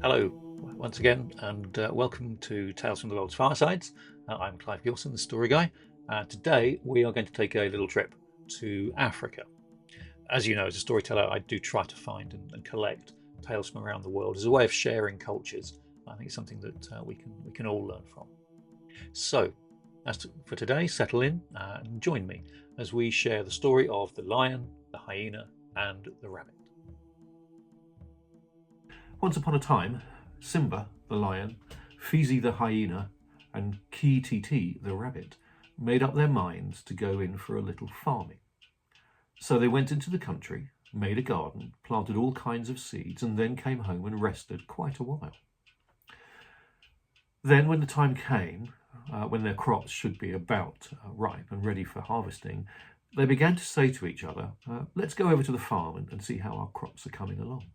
Hello, once again, and welcome to Tales from the World's Firesides. I'm Clive Gilson, the story guy. Today we are going to take a little trip to Africa. As you know, as a storyteller, I do try to find and collect tales from around the world as a way of sharing cultures. I think it's something that we can all learn from. So, for today, settle in and join me as we share the story of the lion, the hyena, and the rabbit. Once upon a time, Simba, the lion, Fizi the hyena, and Ki-Ti-Ti, the rabbit, made up their minds to go in for a little farming. So they went into the country, made a garden, planted all kinds of seeds, and then came home and rested quite a while. Then when the time came, when their crops should be about ripe and ready for harvesting, they began to say to each other, let's go over to the farm and see how our crops are coming along.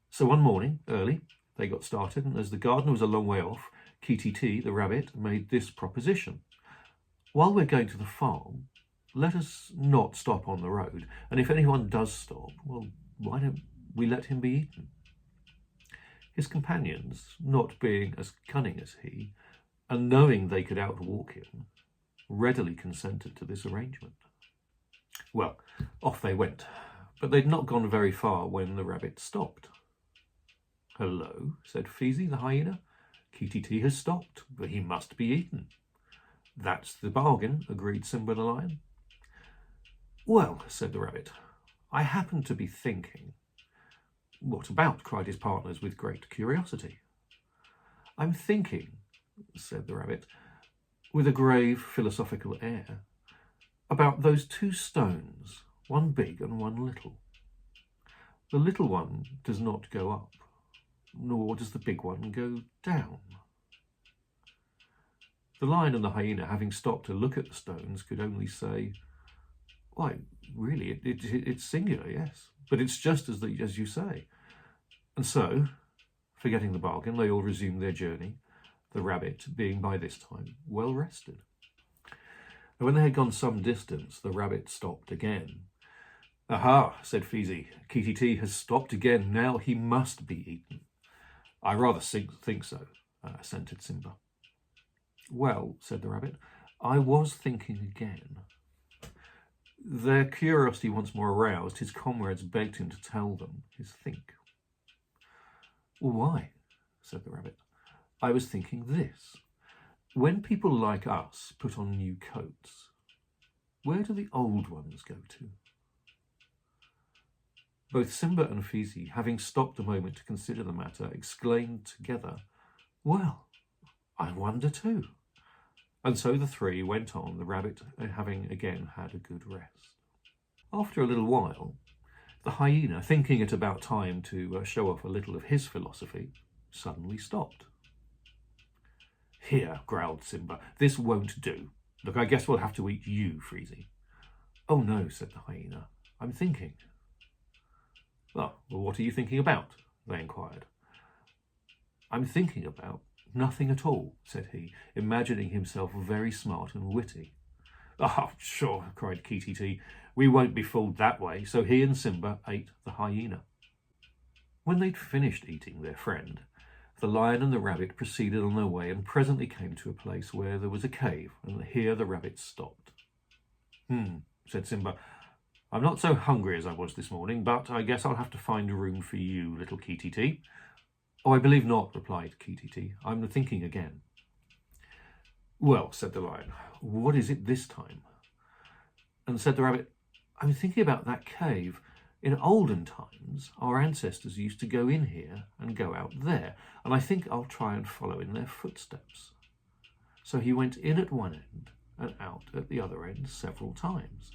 So one morning, early, they got started, and as the garden was a long way off, Ki-Ti-Ti, the rabbit, made this proposition. While we're going to the farm, let us not stop on the road, and if anyone does stop, well, why don't we let him be eaten? His companions, not being as cunning as he, and knowing they could outwalk him, readily consented to this arrangement. Well, off they went, but they'd not gone very far when the rabbit stopped. Hello, said Fizi the hyena. Ki-Ti-Ti has stopped, but he must be eaten. That's the bargain, agreed Simba the lion. Well, said the rabbit, I happen to be thinking. What about? Cried his partners with great curiosity. I'm thinking, said the rabbit, with a grave philosophical air, about those two stones, one big and one little. The little one does not go up, nor does the big one go down. The lion and the hyena, having stopped to look at the stones, could only say, why, really, it's singular, yes, but it's just as you say. And so, forgetting the bargain, they all resumed their journey, the rabbit being by this time well rested. And when they had gone some distance, the rabbit stopped again. Aha, said Fizi, Ki-Ti-Ti has stopped again, now he must be eaten. I rather think so, assented Simba. Well, said the rabbit, I was thinking again. Their curiosity once more aroused, his comrades begged him to tell them his think. Well, why? Said the rabbit. I was thinking this. When people like us put on new coats, where do the old ones go to? Both Simba and Fizi, having stopped a moment to consider the matter, exclaimed together, well, I wonder too. And so the three went on, the rabbit having again had a good rest. After a little while, the hyena, thinking it about time to show off a little of his philosophy, suddenly stopped. Here, growled Simba, this won't do. Look, I guess we'll have to eat you, Fizi. Oh no, said the hyena, I'm thinking. Well, what are you thinking about? They inquired. I'm thinking about nothing at all, said he, imagining himself very smart and witty. Oh, sure, cried Ki-Ti-Ti, we won't be fooled that way, so he and Simba ate the hyena. When they'd finished eating their friend, the lion and the rabbit proceeded on their way and presently came to a place where there was a cave, and here the rabbit stopped. Said Simba, I'm not so hungry as I was this morning, but I guess I'll have to find a room for you, little Ki-Ti-Ti. Oh, I believe not, replied Ki-Ti-Ti. I'm thinking again. Well, said the lion, what is it this time? And said the rabbit, I'm thinking about that cave. In olden times, our ancestors used to go in here and go out there, and I think I'll try and follow in their footsteps. So he went in at one end and out at the other end several times.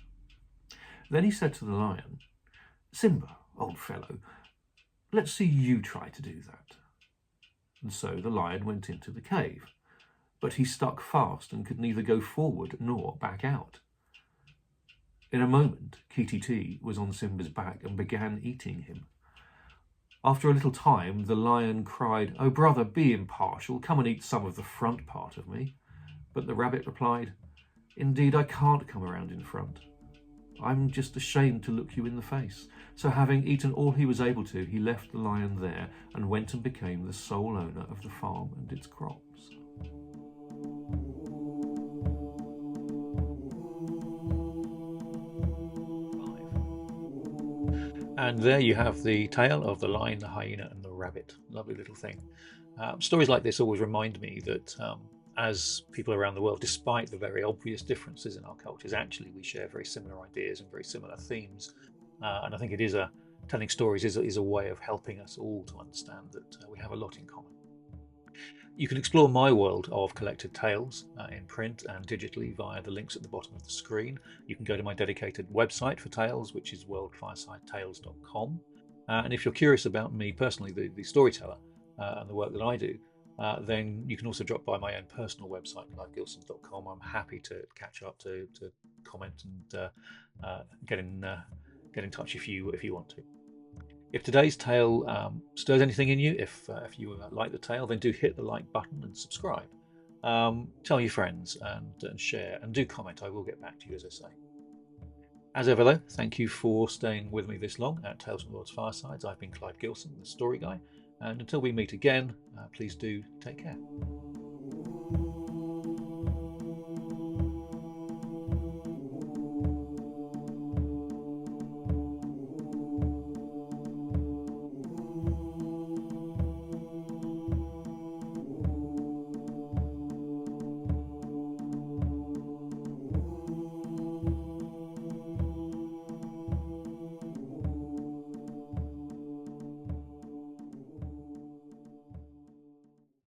Then he said to the lion, Simba, old fellow, let's see you try to do that. And so the lion went into the cave, but he stuck fast and could neither go forward nor back out. In a moment, Ki-Ti-Ti was on Simba's back and began eating him. After a little time, the lion cried, Oh, brother, be impartial, come and eat some of the front part of me. But the rabbit replied, Indeed, I can't come around in front. I'm just ashamed to look you in the face. So having eaten all he was able to, he left the lion there and went and became the sole owner of the farm and its crops. And there you have the tale of the lion, the hyena, and the rabbit. Lovely little thing. Stories like this always remind me that as people around the world, despite the very obvious differences in our cultures, actually we share very similar ideas and very similar themes. And I think it is telling stories is a way of helping us all to understand that we have a lot in common. You can explore my world of collected tales in print and digitally via the links at the bottom of the screen. You can go to my dedicated website for tales, which is worldfiresidetales.com. And if you're curious about me personally, the storyteller, and the work that I do, then you can also drop by my own personal website, clivegilson.com. I'm happy to catch up, to comment, and get in touch if you want to. If today's tale stirs anything in you, if you like the tale, then do hit the like button and subscribe. Tell your friends and share, and do comment. I will get back to you, as I say. As ever, though, thank you for staying with me this long at Tales from the World's Firesides. I've been Clive Gilson, the story guy, and until we meet again, please do take care.